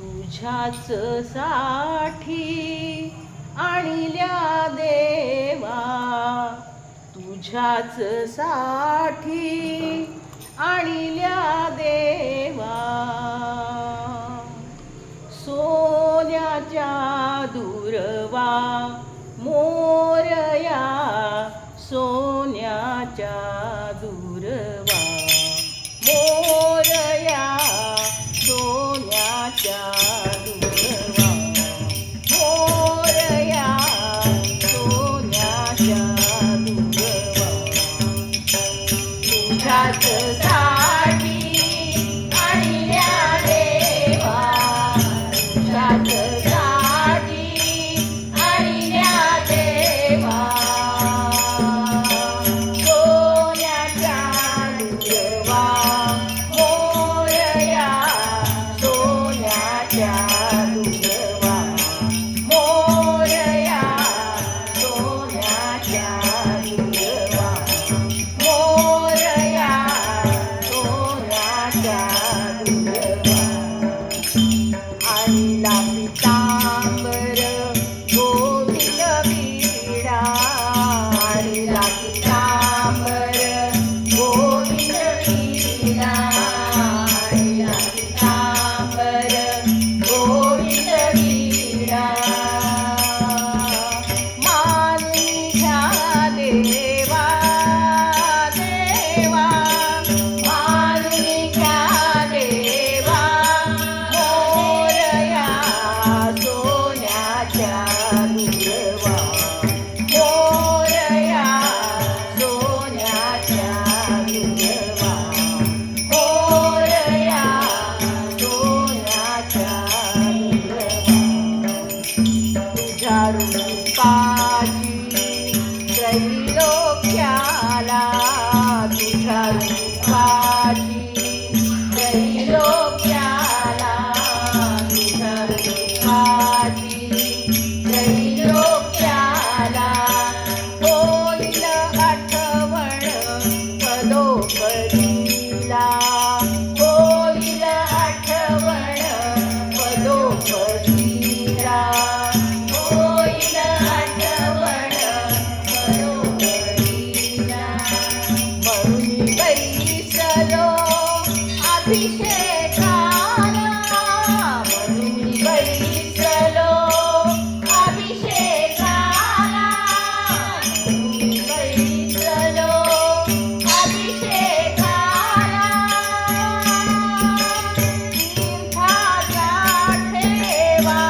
तुझ्याच साठी आणल्या देवा, तुझ्याच साठी आणल्या देवा. सोन्याच्या दुर्वा मोरया, सोन्याच्या दुर्वा मोरया, सोन्याच्या दुर्वा मोरया, सोन्याच्या दुर्वा. तुझ्याच साठी आणल्या देवा, तुझ्याच साठी आणल्या देवा. सोन्याच्या दुर्वा मोरया, सोन्याच्या दुर्वा मोरया, सोन्याच्या दुर्वा मोरया, सोन्याच्या दुर्वा. आणला पितांबर गोविंद वीणा, आणला पितांबर गोविंद वीणा, आणला पितांबर गोविंद वीणा. मानून घ्या देवा, देवा मानून घ्या देवा. मोरया, सोन्याच्या दुर्वा मोरया, सोन्याच्या दुर्वा मोरया, सोन्याच्या दुर्वा. तुझ्या रूपाची त्रैलोक्याला, तुझ्या रूपाची त्रैलोक्याला, तुझ्या रूपाची त्रैलोक्याला. होईल आठवण पदोपदीला, होईल आठवण पदोपदीला, होईल आठवण पदोपदीला. म्हणून बैसलो अभिषेकाला, म्हणून बैसलो अभिषेकाला, म्हणून बैसलो अभिषेकाला. तीर्थाचा ठेवा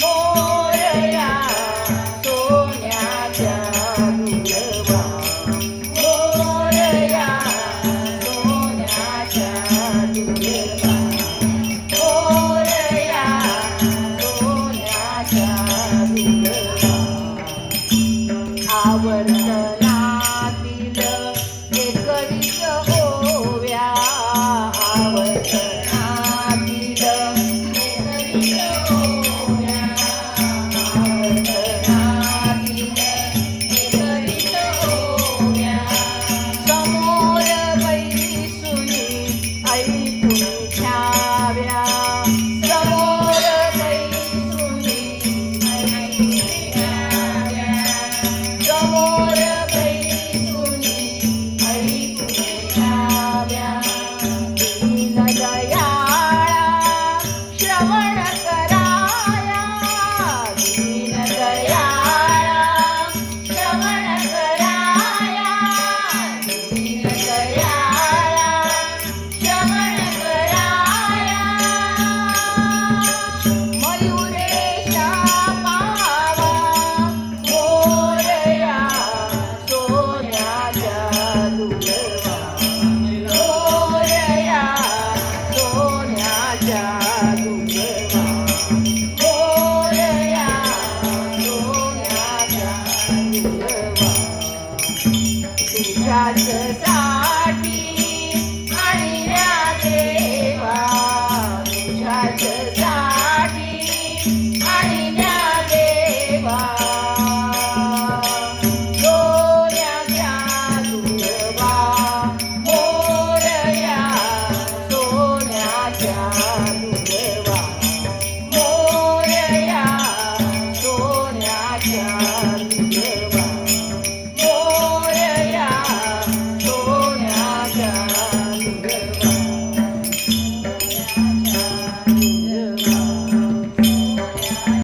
मोरया, सोन्याच्या दुर्वा मोरया, सोन्याच्या दुर्वा.